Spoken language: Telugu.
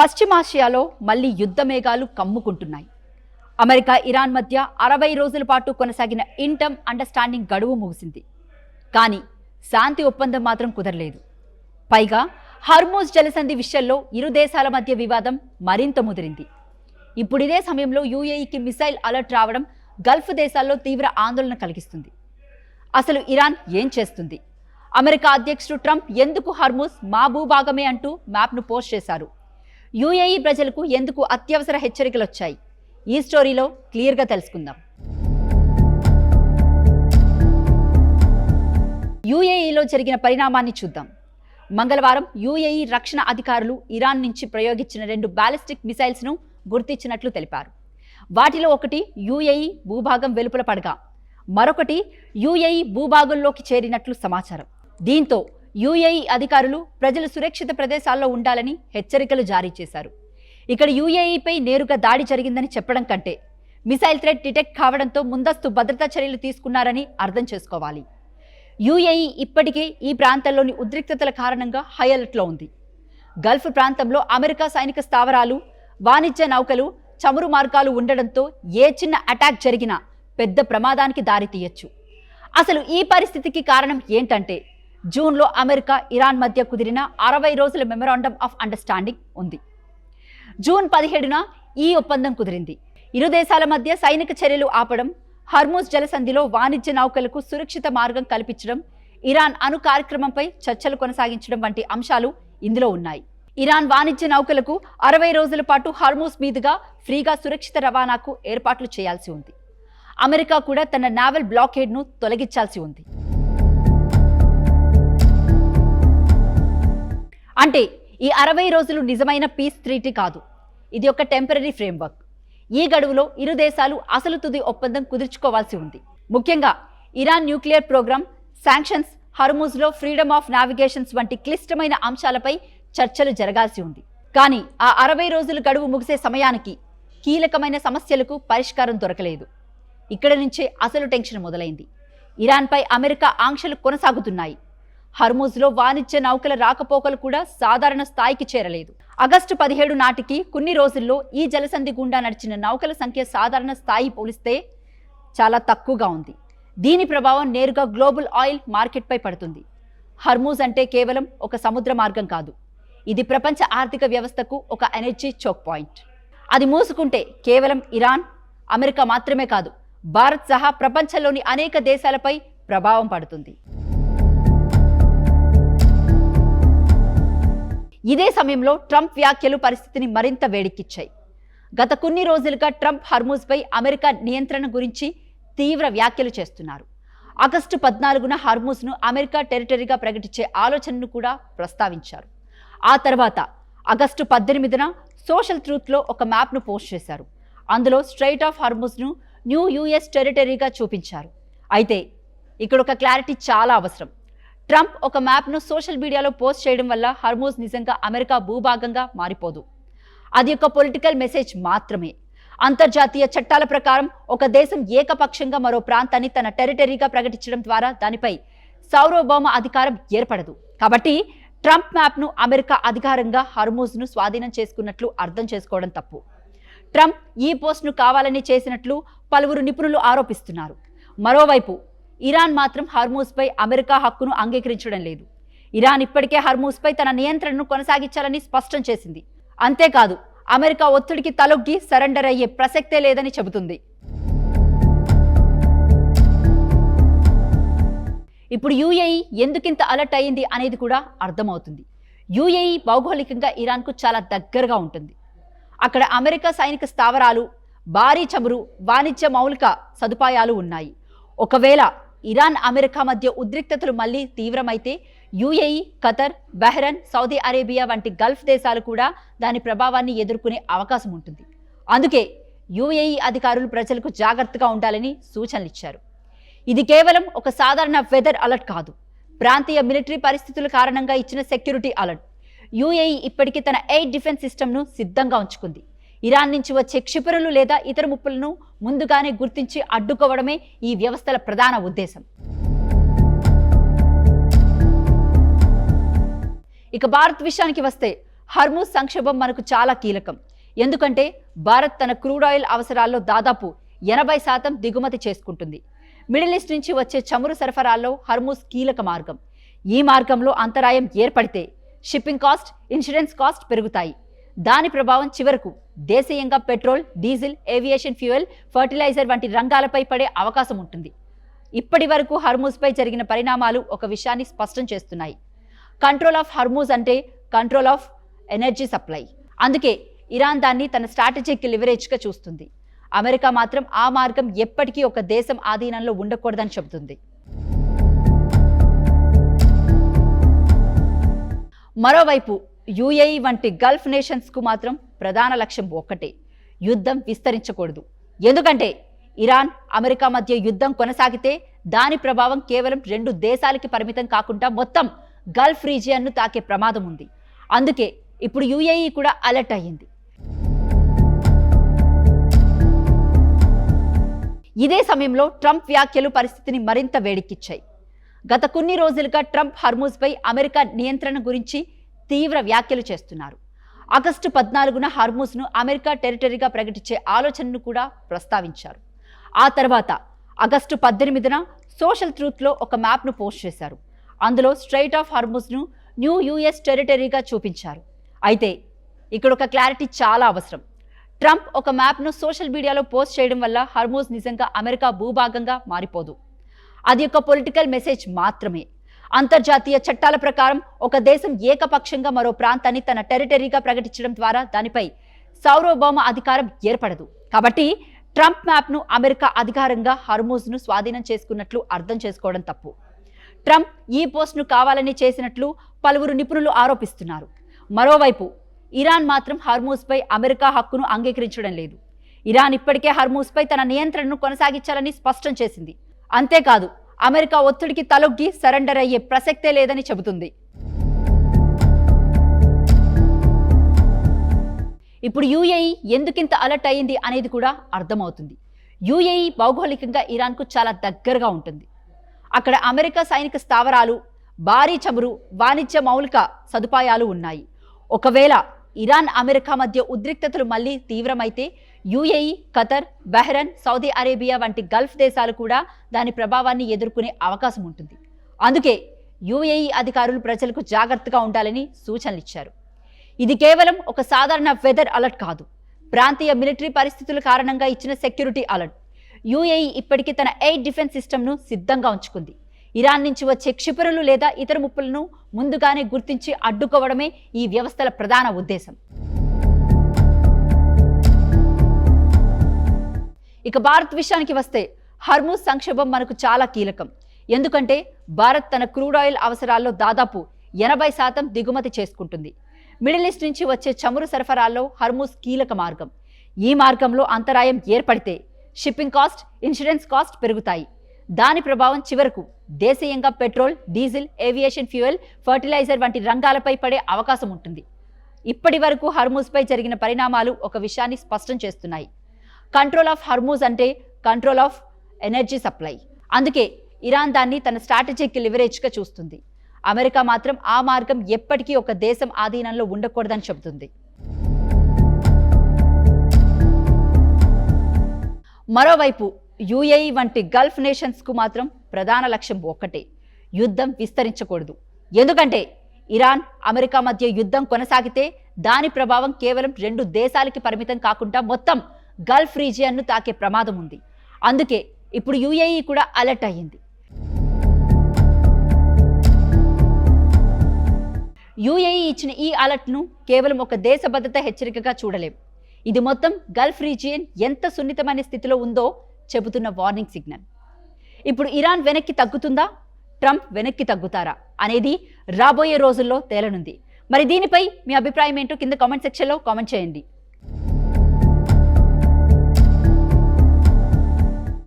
పశ్చిమాసియాలో మళ్లీ యుద్ధ మేఘాలు కమ్ముకుంటున్నాయి. అమెరికా ఇరాన్ మధ్య 60 రోజుల పాటు కొనసాగిన ఇంటర్మ్ అండర్స్టాండింగ్ గడువు ముగిసింది. కానీ శాంతి ఒప్పందం మాత్రం కుదరలేదు. పైగా హర్మూజ్ జలసంధి విషయంలో ఇరు దేశాల మధ్య వివాదం మరింత ముదిరింది. ఇప్పుడు ఇదే సమయంలో యూఏఈకి మిసైల్ అలర్ట్ రావడం గల్ఫ్ దేశాల్లో తీవ్ర ఆందోళన కలిగిస్తుంది. అసలు ఇరాన్ ఏం చేస్తుంది? అమెరికా అధ్యక్షుడు ట్రంప్ ఎందుకు హర్మూజ్ మా భూభాగమే అంటూ మ్యాప్ను పోస్ట్ చేశారు? యూఏఈ ప్రజలకు ఎందుకు అత్యవసర హెచ్చరికలు వచ్చాయి? ఈ స్టోరీలో క్లియర్గా తెలుసుకుందాం. యూఏఈలో జరిగిన పరిణామాన్ని చూద్దాం. మంగళవారం యూఏఈ రక్షణ అధికారులు ఇరాన్ నుంచి ప్రయోగించిన 2 బాలిస్టిక్ మిసైల్స్ను గుర్తించినట్లు తెలిపారు. వాటిలో ఒకటి యూఏఈ భూభాగం వెలుపల పడగా మరొకటి యూఏఈ భూభాగంలోకి చేరినట్లు సమాచారం. దీంతో యూఏఈ అధికారులు ప్రజలు సురక్షిత ప్రదేశాల్లో ఉండాలని హెచ్చరికలు జారీ చేశారు. ఇక్కడ యూఏఈపై నేరుగా దాడి జరిగిందని చెప్పడం కంటే మిసైల్ థ్రెట్ డిటెక్ట్ కావడంతో ముందస్తు భద్రతా చర్యలు తీసుకున్నారని అర్థం చేసుకోవాలి. యూఏఈ ఇప్పటికే ఈ ప్రాంతంలోని ఉద్రిక్తతల కారణంగా హై అలర్ట్లో ఉంది. గల్ఫ్ ప్రాంతంలో అమెరికా సైనిక స్థావరాలు, వాణిజ్య నౌకలు, చమురు మార్గాలు ఉండడంతో ఏ చిన్న అటాక్ జరిగినా పెద్ద ప్రమాదానికి దారితీయొచ్చు. అసలు ఈ పరిస్థితికి కారణం ఏంటంటే జూన్లో అమెరికా ఇరాన్ మధ్య కుదిరిన 60 రోజుల మెమరాండమ్ ఆఫ్ అండర్స్టాండింగ్ ఉంది. జూన్ 17న ఈ ఒప్పందం కుదిరింది. ఇరు దేశాల మధ్య సైనిక చర్యలు ఆపడం, హర్మూజ్ జలసంధిలో వాణిజ్య నౌకలకు సురక్షిత మార్గం కల్పించడం, ఇరాన్ అణు కార్యక్రమంపై చర్చలు కొనసాగించడం వంటి అంశాలు ఇందులో ఉన్నాయి. ఇరాన్ వాణిజ్య నౌకలకు 60 రోజుల పాటు హర్మూజ్ మీదుగా ఫ్రీగా సురక్షిత రవాణాకు ఏర్పాట్లు చేయాల్సి ఉంది. అమెరికా కూడా తన నావల్ బ్లాకేడ్ను తొలగించాల్సి ఉంది. అంటే ఈ 60 రోజులు నిజమైన పీస్ ట్రీటీ కాదు, ఇది ఒక టెంపరరీ ఫ్రేమ్వర్క్. ఈ గడువులో ఇరు దేశాలు అసలు తుది ఒప్పందం కుదుర్చుకోవాల్సి ఉంది. ముఖ్యంగా ఇరాన్ న్యూక్లియర్ ప్రోగ్రామ్, శాంక్షన్స్, హర్మూజ్లో ఫ్రీడమ్ ఆఫ్ నావిగేషన్స్ వంటి క్లిష్టమైన అంశాలపై చర్చలు జరగాల్సి ఉంది. కానీ ఆ 60 రోజుల గడువు ముగిసే సమయానికి కీలకమైన సమస్యలకు పరిష్కారం దొరకలేదు. ఇక్కడ నుంచే అసలు టెన్షన్ మొదలైంది. ఇరాన్పై అమెరికా ఆంక్షలు కొనసాగుతున్నాయి. హర్మూజ్లో వాణిజ్య నౌకల రాకపోకలు కూడా సాధారణ స్థాయికి చేరలేదు. ఆగస్టు 17 నాటికి కొన్ని రోజుల్లో ఈ జలసంధి గుండా నడిచిన నౌకల సంఖ్య సాధారణ స్థాయి పోలిస్తే చాలా తక్కువగా ఉంది. దీని ప్రభావం నేరుగా గ్లోబల్ ఆయిల్ మార్కెట్పై పడుతుంది. హర్మూజ్ అంటే కేవలం ఒక సముద్ర మార్గం కాదు, ఇది ప్రపంచ ఆర్థిక వ్యవస్థకు ఒక ఎనర్జీ చోక్ పాయింట్. అది మూసుకుంటే కేవలం ఇరాన్, అమెరికా మాత్రమే కాదు, భారత్ సహా ప్రపంచంలోని అనేక దేశాలపై ప్రభావం పడుతుంది. ఇదే సమయంలో ట్రంప్ వ్యాఖ్యలు పరిస్థితిని మరింత వేడెక్కించాయి. గత కొన్ని రోజులుగా ట్రంప్ హర్మూజ్పై అమెరికా నియంత్రణ గురించి తీవ్ర వ్యాఖ్యలు చేస్తున్నారు. ఆగస్టు 14న హర్మూజ్ను అమెరికా టెరిటరీగా ప్రకటించే ఆలోచనను కూడా ప్రస్తావించారు. ఆ తర్వాత ఆగస్టు 18న సోషల్ ట్రూత్లో ఒక మ్యాప్ను పోస్ట్ చేశారు. అందులో స్ట్రైట్ ఆఫ్ హర్మూజ్ను న్యూ యూఎస్ టెరిటరీగా చూపించారు. అయితే ఇక్కడ ఒక క్లారిటీ చాలా అవసరం. ట్రంప్ ఒక మ్యాప్ను సోషల్ మీడియాలో పోస్ట్ చేయడం వల్ల హర్మూజ్ నిజంగా అమెరికా భూభాగంగా మారిపోదు. అది ఒక పొలిటికల్ మెసేజ్ మాత్రమే. అంతర్జాతీయ చట్టాల ప్రకారం ఒక దేశం ఏకపక్షంగా మరో ప్రాంతాన్ని తన టెరిటరీగా ప్రకటించడం ద్వారా దానిపై సార్వభౌమ అధికారం ఏర్పడదు. కాబట్టి ట్రంప్ మ్యాప్ను అమెరికా అధికారంగా హర్మూజ్ను స్వాధీనం చేసుకున్నట్లు అర్థం చేసుకోవడం తప్పు. ట్రంప్ ఈ పోస్ట్ను కావాలని చేసినట్లు పలువురు నిపుణులు ఆరోపిస్తున్నారు. మరోవైపు ఇరాన్ మాత్రం హర్మూజ్పై అమెరికా హక్కును అంగీకరించడం లేదు. ఇరాన్ ఇప్పటికే హర్మూజ్పై తన నియంత్రణను కొనసాగించాలని స్పష్టం చేసింది. అంతేకాదు, అమెరికా ఒత్తిడికి తలొగ్గి సరెండర్ అయ్యే ప్రసక్తే లేదని చెబుతుంది. ఇప్పుడు యూఏఈ ఎందుకింత అలర్ట్ అయ్యింది అనేది కూడా అర్థమవుతుంది. యూఏఈ భౌగోళికంగా ఇరాన్కు చాలా దగ్గరగా ఉంటుంది. అక్కడ అమెరికా సైనిక స్థావరాలు, భారీ చమురు, వాణిజ్య మౌలిక సదుపాయాలు ఉన్నాయి. ఒకవేళ ఇరాన్ అమెరికా మధ్య ఉద్రిక్తతలు మళ్లీ తీవ్రమైతే UAE, Qatar, Bahrain, Saudi Arabia వంటి గల్ఫ్ దేశాలు కూడా దాని ప్రభావాన్ని ఎదుర్కొనే అవకాశం ఉంటుంది. అందుకే యూఏఈ అధికారులు ప్రజలకు జాగ్రత్తగా ఉండాలని సూచనలు ఇచ్చారు. ఇది కేవలం ఒక సాధారణ వెదర్ అలర్ట్ కాదు, ప్రాంతీయ మిలిటరీ పరిస్థితుల కారణంగా ఇచ్చిన సెక్యూరిటీ అలర్ట్. యూఏఈ ఇప్పటికీ తన ఎయిర్ డిఫెన్స్ సిస్టమ్ను సిద్ధంగా ఉంచుకుంది. ఇరాన్ నుంచి వచ్చే క్షిపణులు లేదా ఇతర ముప్పులను ముందుగానే గుర్తించి అడ్డుకోవడమే ఈ వ్యవస్థల ప్రధాన ఉద్దేశం. ఇక భారత్ విషయానికి వస్తే హర్మూజ్ సంక్షోభం మనకు చాలా కీలకం. ఎందుకంటే భారత్ తన క్రూడ్ ఆయిల్ అవసరాల్లో దాదాపు 80% దిగుమతి చేసుకుంటుంది. మిడిల్ ఈస్ట్ నుంచి వచ్చే చమురు సరఫరాల్లో హర్మూజ్ కీలక మార్గం. ఈ మార్గంలో అంతరాయం ఏర్పడితే షిప్పింగ్ కాస్ట్, ఇన్సూరెన్స్ కాస్ట్ పెరుగుతాయి. దాని ప్రభావం చివరకు దేశీయంగా petrol, diesel, aviation fuel, fertiliser వంటి రంగాలపై పడే అవకాశం ఉంటుంది. ఇప్పటి వరకు హర్మూజ్పై జరిగిన పరిణామాలు ఒక విషయాన్ని స్పష్టం చేస్తున్నాయి. కంట్రోల్ ఆఫ్ హర్మూజ్ అంటే కంట్రోల్ ఆఫ్ ఎనర్జీ సప్లై. అందుకే ఇరాన్ దాన్ని తన స్ట్రాటజిక్ లివరేజ్గా చూస్తుంది. అమెరికా మాత్రం ఆ మార్గం ఎప్పటికీ ఒక దేశం ఆధీనంలో ఉండకూడదని చెబుతుంది. మరోవైపు యుఏఈ వంటి గల్ఫ్ నేషన్స్కు మాత్రం ప్రధాన లక్ష్యం ఒక్కటే: యుద్ధం విస్తరించకూడదు. ఎందుకంటే ఇరాన్, అమెరికా మధ్య యుద్ధం కొనసాగితే దాని ప్రభావం కేవలం 2 దేశాలకి పరిమితం కాకుండా మొత్తం గల్ఫ్ రీజియన్ను తాకే ప్రమాదం ఉంది. అందుకే ఇప్పుడు యుఏఈ కూడా అలర్ట్ అయ్యింది. ఇదే సమయంలో ట్రంప్ వ్యాఖ్యలు పరిస్థితిని మరింత వేడెక్కించాయి. గత కొన్ని రోజులుగా ట్రంప్ హర్మూజ్పై అమెరికా నియంత్రణ గురించి తీవ్ర వ్యాఖ్యలు చేస్తున్నారు. ఆగస్టు 14న హర్మూజ్ను అమెరికా టెరిటరీగా ప్రకటించే ఆలోచనను కూడా ప్రస్తావించారు. ఆ తర్వాత ఆగస్టు 18న సోషల్ ట్రూత్లో ఒక మ్యాప్ను పోస్ట్ చేశారు. అందులో స్ట్రైట్ ఆఫ్ హర్మూజ్ను న్యూ యుఎస్ టెరిటరీగా చూపించారు. అయితే ఇక్కడ ఒక క్లారిటీ చాలా అవసరం. ట్రంప్ ఒక మ్యాప్ను సోషల్ మీడియాలో పోస్ట్ చేయడం వల్ల హర్మూజ్ నిజంగా అమెరికా భూభాగంగా మారిపోదు. అది ఒక పొలిటికల్ మెసేజ్ మాత్రమే. అంతర్జాతీయ చట్టాల ప్రకారం ఒక దేశం ఏకపక్షంగా మరో ప్రాంతాన్ని తన టెరిటరీగా ప్రకటించడం ద్వారా దానిపై సార్వభౌమ అధికారం ఏర్పడదు. కాబట్టి ట్రంప్ మ్యాప్ను అమెరికా అధికారంగా హర్మూజ్ను స్వాధీనం చేసుకున్నట్లు అర్థం చేసుకోవడం తప్పు. ట్రంప్ ఈ పోస్ట్ను కావాలని చేసినట్లు పలువురు నిపుణులు ఆరోపిస్తున్నారు. మరోవైపు ఇరాన్ మాత్రం హర్మూజ్పై అమెరికా హక్కును అంగీకరించడం లేదు. ఇరాన్ ఇప్పటికే హర్మూజ్పై తన నియంత్రణను కొనసాగించాలని స్పష్టం చేసింది. అంతేకాదు, అమెరికా ఒత్తిడికి తలొగ్గి సరెండర్ అయ్యే ప్రసక్తే లేదని చెబుతుంది. ఇప్పుడు యుఏఈ ఎందుకింత అలర్ట్ అయ్యింది అనేది కూడా అర్థమవుతుంది. యుఏఈ భౌగోళికంగా ఇరాన్కు చాలా దగ్గరగా ఉంటుంది. అక్కడ అమెరికా సైనిక స్థావరాలు, భారీ చమురు, వాణిజ్య మౌలిక సదుపాయాలు ఉన్నాయి. ఒకవేళ ఇరాన్, అమెరికా మధ్య ఉద్రిక్తతలు మళ్లీ తీవ్రమైతే UAE, Qatar, Bahrain, Saudi Arabia వంటి గల్ఫ్ దేశాలు కూడా దాని ప్రభావాన్ని ఎదుర్కొనే అవకాశం ఉంటుంది. అందుకే యుఏఈ అధికారులు ప్రజలకు జాగ్రత్తగా ఉండాలని సూచనలు ఇచ్చారు. ఇది కేవలం ఒక సాధారణ వెదర్ అలర్ట్ కాదు, ప్రాంతీయ మిలిటరీ పరిస్థితుల కారణంగా ఇచ్చిన సెక్యూరిటీ అలర్ట్. యుఏఈ ఇప్పటికీ తన ఎయిర్ డిఫెన్స్ సిస్టమ్ను సిద్ధంగా ఉంచుకుంది. ఇరాన్ నుంచి వచ్చే క్షిపణులు లేదా ఇతర ముప్పులను ముందుగానే గుర్తించి అడ్డుకోవడమే ఈ వ్యవస్థల ప్రధాన ఉద్దేశం. ఇక భారత్ విషయానికి వస్తే హర్మూజ్ సంక్షోభం మనకు చాలా కీలకం. ఎందుకంటే భారత్ తన క్రూడ్ ఆయిల్ అవసరాల్లో దాదాపు 80% దిగుమతి చేసుకుంటుంది. మిడిల్ ఈస్ట్ నుంచి వచ్చే చమురు సరఫరాల్లో హర్మూజ్ కీలక మార్గం. ఈ మార్గంలో అంతరాయం ఏర్పడితే షిప్పింగ్ కాస్ట్, ఇన్సూరెన్స్ కాస్ట్ పెరుగుతాయి. దాని ప్రభావం చివరకు దేశీయంగా petrol, diesel, aviation fuel, fertiliser వంటి రంగాలపై పడే అవకాశం ఉంటుంది. ఇప్పటి వరకు హర్మూజ్పై జరిగిన పరిణామాలు ఒక విషయాన్ని స్పష్టం చేస్తున్నాయి. కంట్రోల్ ఆఫ్ హర్మూజ్ అంటే కంట్రోల్ ఆఫ్ ఎనర్జీ సప్లై. అందుకే ఇరాన్ దాన్ని తన స్ట్రాటజిక్ లివరేజ్గా చూస్తుంది. అమెరికా మాత్రం ఆ మార్గం ఎప్పటికీ ఒక దేశం ఆధీనంలో ఉండకూడదని చెబుతుంది. మరోవైపు యుఏఈ వంటి గల్ఫ్ నేషన్స్కు మాత్రం ప్రధాన లక్ష్యం ఒక్కటే: యుద్ధం విస్తరించకూడదు. ఎందుకంటే ఇరాన్, అమెరికా మధ్య యుద్ధం కొనసాగితే దాని ప్రభావం కేవలం 2 దేశాలకి పరిమితం కాకుండా మొత్తం గల్ఫ్ రీజియన్ను తాకే ప్రమాదం ఉంది. అందుకే ఇప్పుడు యుఏఈ కూడా అలర్ట్ అయ్యింది. యుఏఈ ఇచ్చిన ఈ అలర్ట్ను కేవలం ఒక దేశ భద్రత హెచ్చరికగా చూడలేం. ఇది మొత్తం గల్ఫ్ రీజియన్ ఎంత సున్నితమైన స్థితిలో ఉందో చెబుతున్న వార్నింగ్ సిగ్నల్. ఇప్పుడు ఇరాన్ వెనక్కి తగ్గుతుందా, ట్రంప్ వెనక్కి తగ్గుతారా అనేది రాబోయే రోజుల్లో తేలనుంది. మరి దీనిపై మీ అభిప్రాయం ఏంటో కింద కామెంట్ సెక్షన్లో కామెంట్ చేయండి.